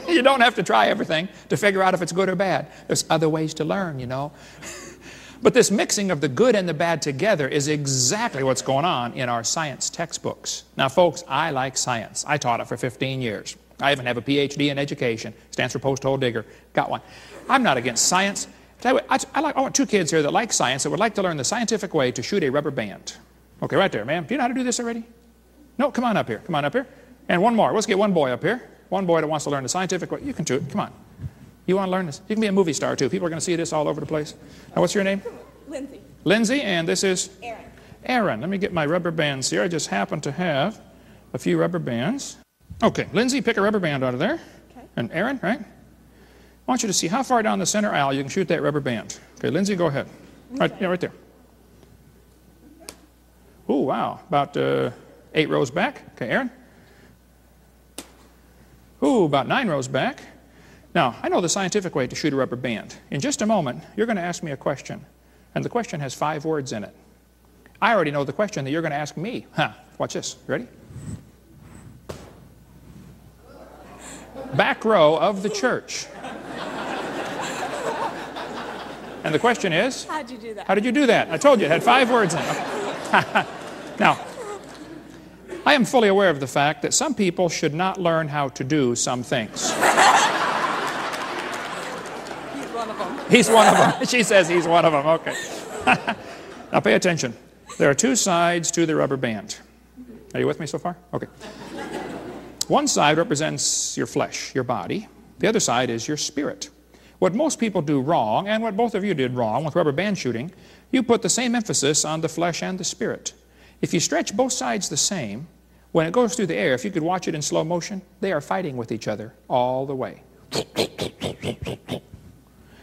You don't have to try everything to figure out if it's good or bad. There's other ways to learn, you know. But this mixing of the good and the bad together is exactly what's going on in our science textbooks. Now, folks, I like science. I taught it for 15 years. I even have a PhD in education. Stands for post-hole digger. Got one. I'm not against science. Tell you what, I want two kids here that like science, that would like to learn the scientific way to shoot a rubber band. Okay, right there, ma'am. Do you know how to do this already? No, come on up here. Come on up here. And one more. Let's get one boy up here. One boy that wants to learn the scientific way. You can do it. Come on. You want to learn this? You can be a movie star, too. People are going to see this all over the place. Now, what's your name? Lindsay. Lindsay, and this is? Aaron. Aaron. Let me get my rubber bands here. I just happen to have a few rubber bands. Okay, Lindsay, pick a rubber band out of there. Okay. And Aaron, right? I want you to see how far down the center aisle you can shoot that rubber band. Okay, Lindsay, go ahead. Okay. Right, yeah, right there. Oh, wow. About 8 rows back. Okay, Aaron. Ooh, about 9 rows back. Now, I know the scientific way to shoot a rubber band. In just a moment, you're going to ask me a question. And the question has 5 words in it. I already know the question that you're going to ask me. Watch this. Ready? Back row of the church. And the question is? How'd you do that? How did you do that? I told you, it had 5 words in it. Now, I am fully aware of the fact that some people should not learn how to do some things. He's one of them. He's one of them. She says he's one of them. Okay. Now pay attention. There are 2 sides to the rubber band. Are you with me so far? Okay. One side represents your flesh, your body. The other side is your spirit. What most people do wrong, and what both of you did wrong with rubber band shooting, you put the same emphasis on the flesh and the spirit. If you stretch both sides the same, when it goes through the air, if you could watch it in slow motion, they are fighting with each other all the way.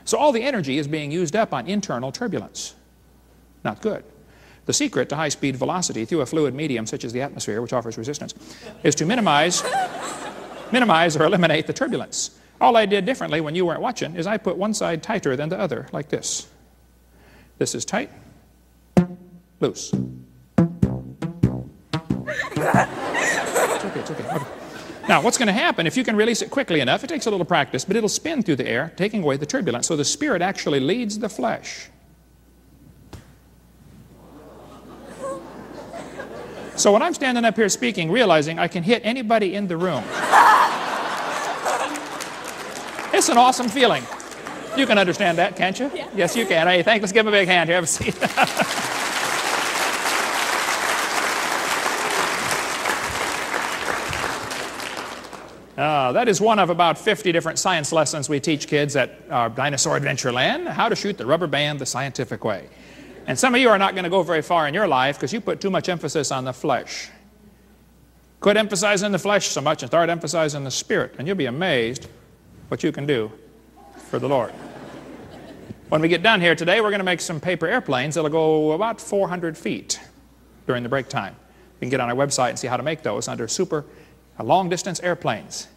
So all the energy is being used up on internal turbulence. Not good. The secret to high-speed velocity through a fluid medium such as the atmosphere, which offers resistance, is to minimize or eliminate the turbulence. All I did differently when you weren't watching is I put one side tighter than the other, like this. This is tight, loose. It's okay. Now, what's going to happen if you can release it quickly enough? It takes a little practice, but it'll spin through the air, taking away the turbulence. So the spirit actually leads the flesh. So when I'm standing up here speaking, realizing I can hit anybody in the room, it's an awesome feeling. You can understand that, can't you? Yeah. Yes, you can. Hey, thanks. Let's give him a big hand here. Have a seat. That is one of about 50 different science lessons we teach kids at Dinosaur Adventureland, how to shoot the rubber band the scientific way. And some of you are not going to go very far in your life because you put too much emphasis on the flesh. Quit emphasizing the flesh so much and start emphasizing the spirit, and you'll be amazed what you can do for the Lord. When we get done here today, we're going to make some paper airplanes that'll go about 400 feet during the break time. You can get on our website and see how to make those under super long-distance airplanes.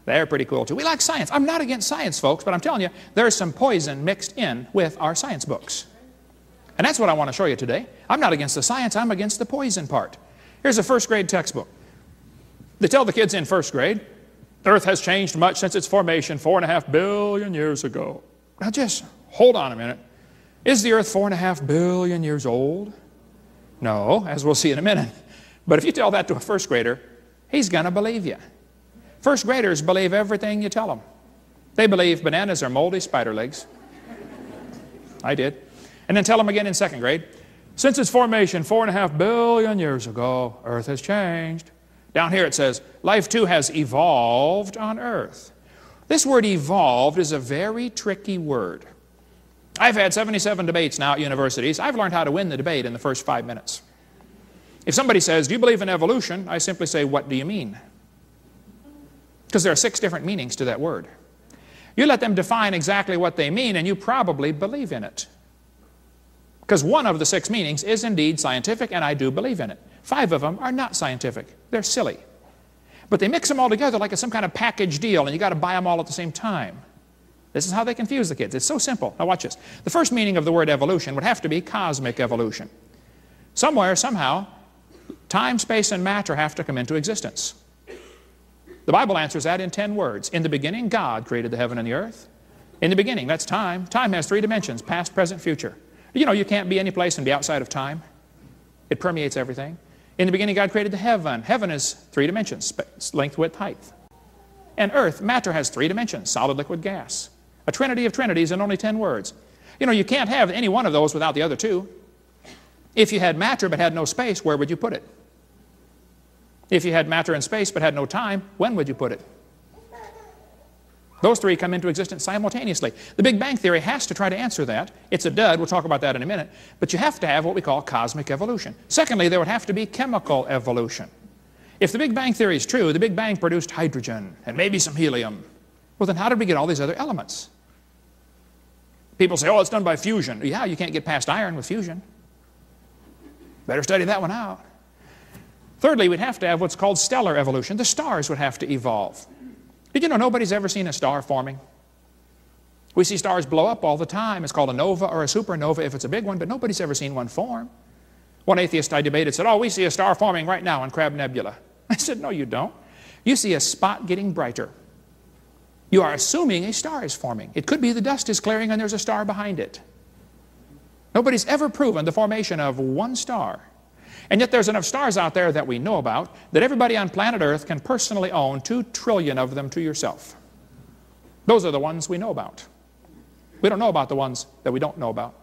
They're pretty cool, too. We like science. I'm not against science, folks, but I'm telling you, there's some poison mixed in with our science books. And that's what I want to show you today. I'm not against the science. I'm against the poison part. Here's a first-grade textbook. They tell the kids in first grade, the Earth has changed much since its formation 4.5 billion years ago. Now just hold on a minute. Is the Earth 4.5 billion years old? No, as we'll see in a minute. But if you tell that to a first grader, he's going to believe you. First graders believe everything you tell them. They believe bananas are moldy spider legs. I did. And then tell them again in second grade, since its formation 4.5 billion years ago, Earth has changed. Down here it says, life too has evolved on Earth. This word evolved is a very tricky word. I've had 77 debates now at universities. I've learned how to win the debate in the first 5 minutes. If somebody says, do you believe in evolution? I simply say, what do you mean? Because there are 6 different meanings to that word. You let them define exactly what they mean, and you probably believe in it. Because one of the 6 meanings is indeed scientific, and I do believe in it. 5 of them are not scientific. They're silly. But they mix them all together like it's some kind of package deal, and you got to buy them all at the same time. This is how they confuse the kids. It's so simple. Now watch this. The first meaning of the word evolution would have to be cosmic evolution. Somewhere, somehow, time, space, and matter have to come into existence. The Bible answers that in 10 words. In the beginning, God created the heaven and the earth. In the beginning, that's time. Time has 3 dimensions, past, present, future. You know, you can't be any place and be outside of time. It permeates everything. In the beginning, God created the heaven. Heaven is 3 dimensions, length, width, height. And earth, matter has 3 dimensions, solid, liquid, gas. A trinity of trinities in only 10 words. You know, you can't have any one of those without the other 2. If you had matter but had no space, where would you put it? If you had matter and space but had no time, when would you put it? Those 3 come into existence simultaneously. The Big Bang Theory has to try to answer that. It's a dud. We'll talk about that in a minute. But you have to have what we call cosmic evolution. Secondly, there would have to be chemical evolution. If the Big Bang Theory is true, the Big Bang produced hydrogen and maybe some helium. Well, then how did we get all these other elements? People say, oh, it's done by fusion. Yeah, you can't get past iron with fusion. Better study that one out. Thirdly, we'd have to have what's called stellar evolution. The stars would have to evolve. Did you know nobody's ever seen a star forming? We see stars blow up all the time. It's called a nova or a supernova if it's a big one, but nobody's ever seen one form. One atheist I debated said, oh, we see a star forming right now in Crab Nebula. I said, no, you don't. You see a spot getting brighter. You are assuming a star is forming. It could be the dust is clearing and there's a star behind it. Nobody's ever proven the formation of one star. And yet there's enough stars out there that we know about that everybody on planet Earth can personally own 2 trillion of them to yourself. Those are the ones we know about. We don't know about the ones that we don't know about.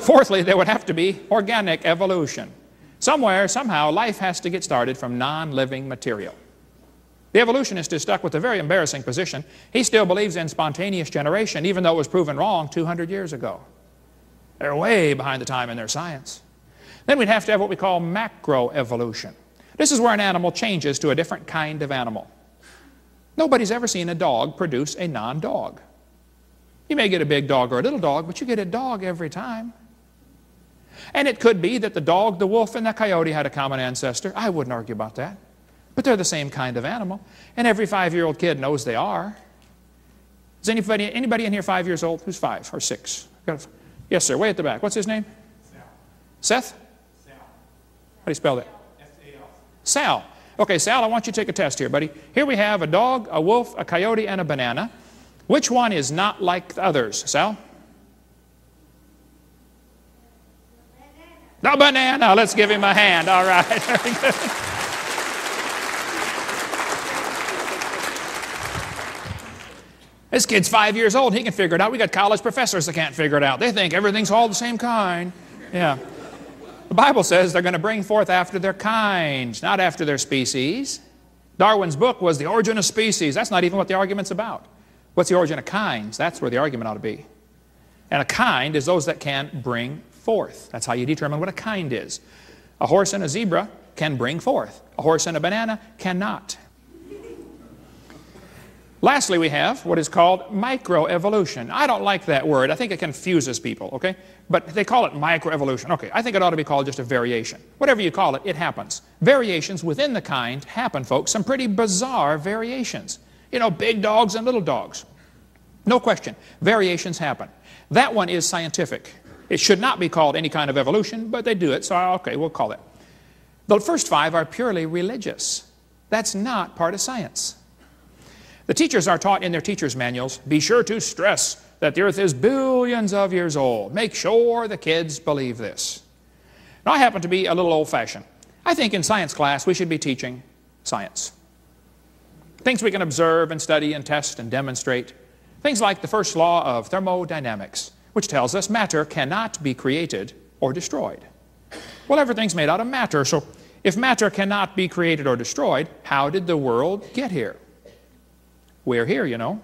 Fourthly, there would have to be organic evolution. Somewhere, somehow, life has to get started from non-living material. The evolutionist is stuck with a very embarrassing position. He still believes in spontaneous generation, even though it was proven wrong 200 years ago. They're way behind the time in their science. Then we'd have to have what we call macroevolution. This is where an animal changes to a different kind of animal. Nobody's ever seen a dog produce a non-dog. You may get a big dog or a little dog, but you get a dog every time. And it could be that the dog, the wolf, and the coyote had a common ancestor. I wouldn't argue about that. But they're the same kind of animal. And every 5-year-old kid knows they are. Is anybody in here 5 years old? Who's 5 or 6? Yes, sir. Way at the back. What's his name? Sal. Seth? Sal. How do you spell that? S-A-L. Sal. Okay, Sal, I want you to take a test here, buddy. Here we have a dog, a wolf, a coyote, and a banana. Which one is not like the others, Sal? The banana. Let's give him a hand. All right. Very good. This kid's 5 years old. He can figure it out. We got college professors that can't figure it out. They think everything's all the same kind. Yeah. The Bible says they're going to bring forth after their kinds, not after their species. Darwin's book was The Origin of Species. That's not even what the argument's about. What's the origin of kinds? That's where the argument ought to be. And a kind is those that can bring forth. That's how you determine what a kind is. A horse and a zebra can bring forth. A horse and a banana cannot. Lastly, we have what is called microevolution. I don't like that word. I think it confuses people, okay? But they call it microevolution. Okay, I think it ought to be called just a variation. Whatever you call it, it happens. Variations within the kind happen, folks. Some pretty bizarre variations. You know, big dogs and little dogs. No question. Variations happen. That one is scientific. It should not be called any kind of evolution, but they do it, so okay, we'll call it. The first 5 are purely religious. That's not part of science. The teachers are taught in their teachers' manuals, be sure to stress that the earth is billions of years old. Make sure the kids believe this. Now, I happen to be a little old-fashioned. I think in science class we should be teaching science. Things we can observe and study and test and demonstrate. Things like the first law of thermodynamics, which tells us matter cannot be created or destroyed. Well, everything's made out of matter, so if matter cannot be created or destroyed, how did the world get here? We're here, you know.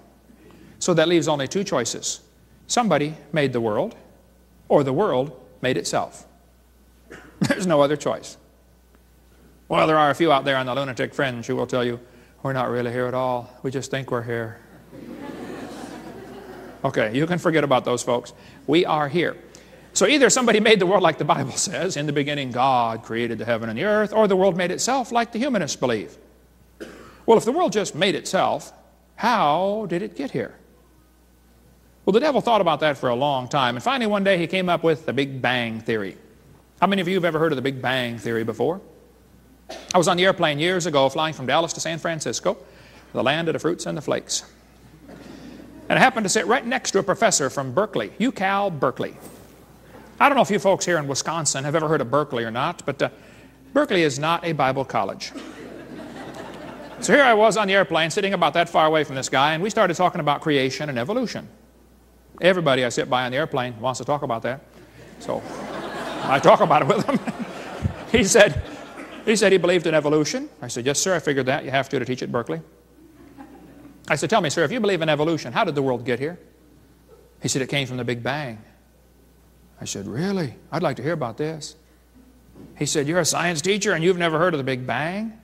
So that leaves only 2 choices. Somebody made the world, or the world made itself. There's no other choice. Well, there are a few out there on the lunatic fringe who will tell you, we're not really here at all. We just think we're here. Okay, you can forget about those folks. We are here. So either somebody made the world like the Bible says, in the beginning God created the heaven and the earth, or the world made itself like the humanists believe. Well, if the world just made itself, how did it get here? Well, the devil thought about that for a long time, and finally one day he came up with the Big Bang Theory. How many of you have ever heard of the Big Bang Theory before? I was on the airplane years ago flying from Dallas to San Francisco, the land of the fruits and the flakes. And I happened to sit right next to a professor from Berkeley, UCal Berkeley. I don't know if you folks here in Wisconsin have ever heard of Berkeley or not, but Berkeley is not a Bible college. So here I was on the airplane sitting about that far away from this guy, and we started talking about creation and evolution. Everybody I sit by on the airplane wants to talk about that. So I talk about it with him. He said he believed in evolution. I said, yes, sir, I figured that. You have to teach at Berkeley. I said, tell me, sir, if you believe in evolution, how did the world get here? He said, it came from the Big Bang. I said, really? I'd like to hear about this. He said, you're a science teacher and you've never heard of the Big Bang?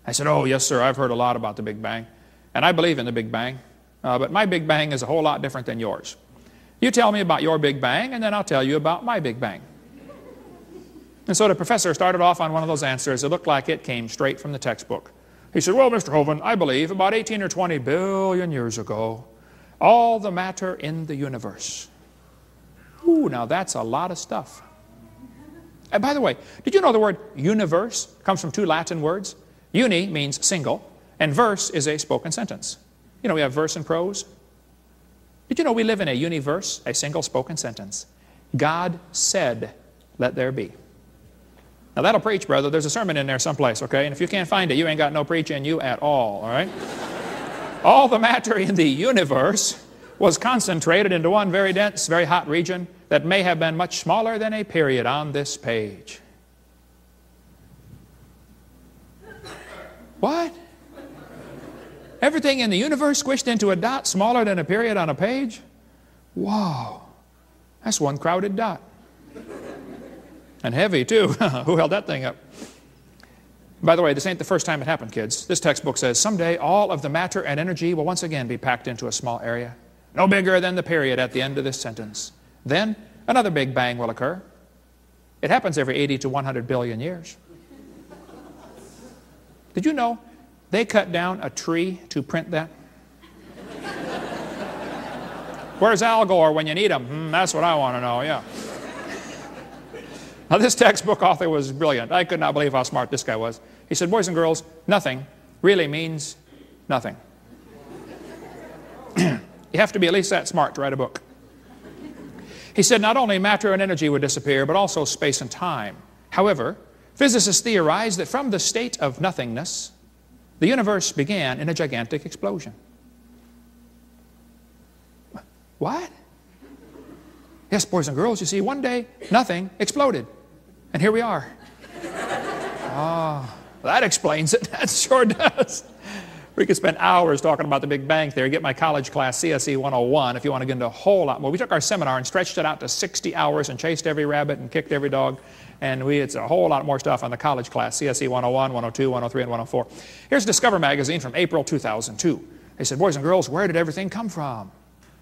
I said, oh, yes, sir, I've heard a lot about the Big Bang. And I believe in the Big Bang. But my Big Bang is a whole lot different than yours. You tell me about your Big Bang, and then I'll tell you about my Big Bang. And so the professor started off on one of those answers. It looked like it came straight from the textbook. He said, well, Mr. Hovind, I believe about 18 or 20 billion years ago, all the matter in the universe. Ooh, now that's a lot of stuff. And by the way, did you know the word universe comes from two Latin words? Uni means single, and verse is a spoken sentence. You know, we have verse and prose. Did you know we live in a universe, a single spoken sentence? God said, let there be. Now that'll preach, brother. There's a sermon in there someplace, okay? And if you can't find it, you ain't got no preach in you at all right? All the matter in the universe was concentrated into one very dense, very hot region that may have been much smaller than a period on this page. What? Everything in the universe squished into a dot smaller than a period on a page? Wow. That's one crowded dot. And heavy, too. Who held that thing up? By the way, this ain't the first time it happened, kids. This textbook says, someday all of the matter and energy will once again be packed into a small area, no bigger than the period at the end of this sentence. Then another Big Bang will occur. It happens every 80 to 100 billion years. Did you know they cut down a tree to print that? Where's Al Gore when you need him? That's what I want to know, yeah. Now this textbook author was brilliant. I could not believe how smart this guy was. He said, boys and girls, nothing really means nothing. You have to be at least that smart to write a book. He said not only matter and energy would disappear, but also space and time. However, physicists theorize that from the state of nothingness, the universe began in a gigantic explosion. What? Yes, boys and girls, you see, one day, nothing exploded. And here we are. Oh, that explains it. That sure does. We could spend hours talking about the Big Bang Theory. Get my college class, CSE 101, if you want to get into a whole lot more. We took our seminar and stretched it out to 60 hours and chased every rabbit and kicked every dog. And it's a whole lot more stuff on the college class, CSE 101, 102, 103, and 104. Here's Discover magazine from April 2002. They said, boys and girls, where did everything come from?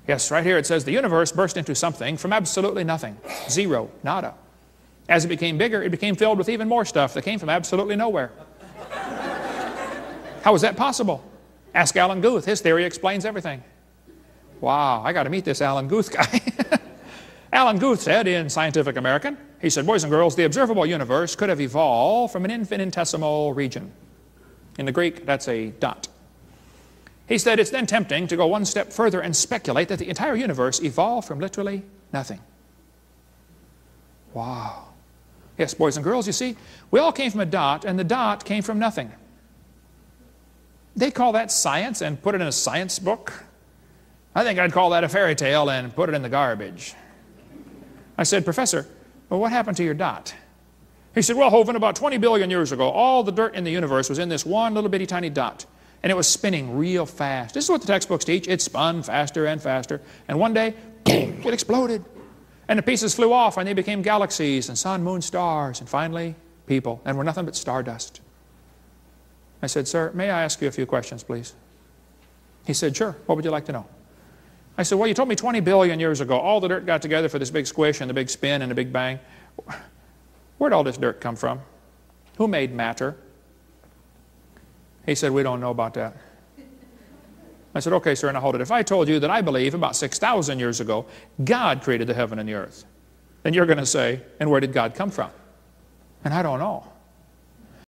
Yes, right here it says, the universe burst into something from absolutely nothing. Zero, nada. As it became bigger, it became filled with even more stuff that came from absolutely nowhere. How was that possible? Ask Alan Guth. His theory explains everything. Wow, I got to meet this Alan Guth guy. Alan Guth said in Scientific American, he said, boys and girls, the observable universe could have evolved from an infinitesimal region. In the Greek, that's a dot. He said it's then tempting to go one step further and speculate that the entire universe evolved from literally nothing. Wow. Yes, boys and girls, you see, we all came from a dot, and the dot came from nothing. They call that science and put it in a science book. I think I'd call that a fairy tale and put it in the garbage. I said, Professor, well, what happened to your dot? He said, well, Hovind, about 20 billion years ago, all the dirt in the universe was in this one little bitty tiny dot. And it was spinning real fast. This is what the textbooks teach. It spun faster and faster. And one day, boom, it exploded. And the pieces flew off, and they became galaxies and sun, moon, stars, and finally, people. And we're nothing but stardust. I said, sir, may I ask you a few questions, please? He said, sure. What would you like to know? I said, well, you told me 20 billion years ago, all the dirt got together for this big squish and the big spin and the big bang. Where'd all this dirt come from? Who made matter? He said, we don't know about that. I said, okay, sir, now hold it. If I told you that I believe about 6,000 years ago, God created the heaven and the earth, then you're going to say, and where did God come from? And I don't know.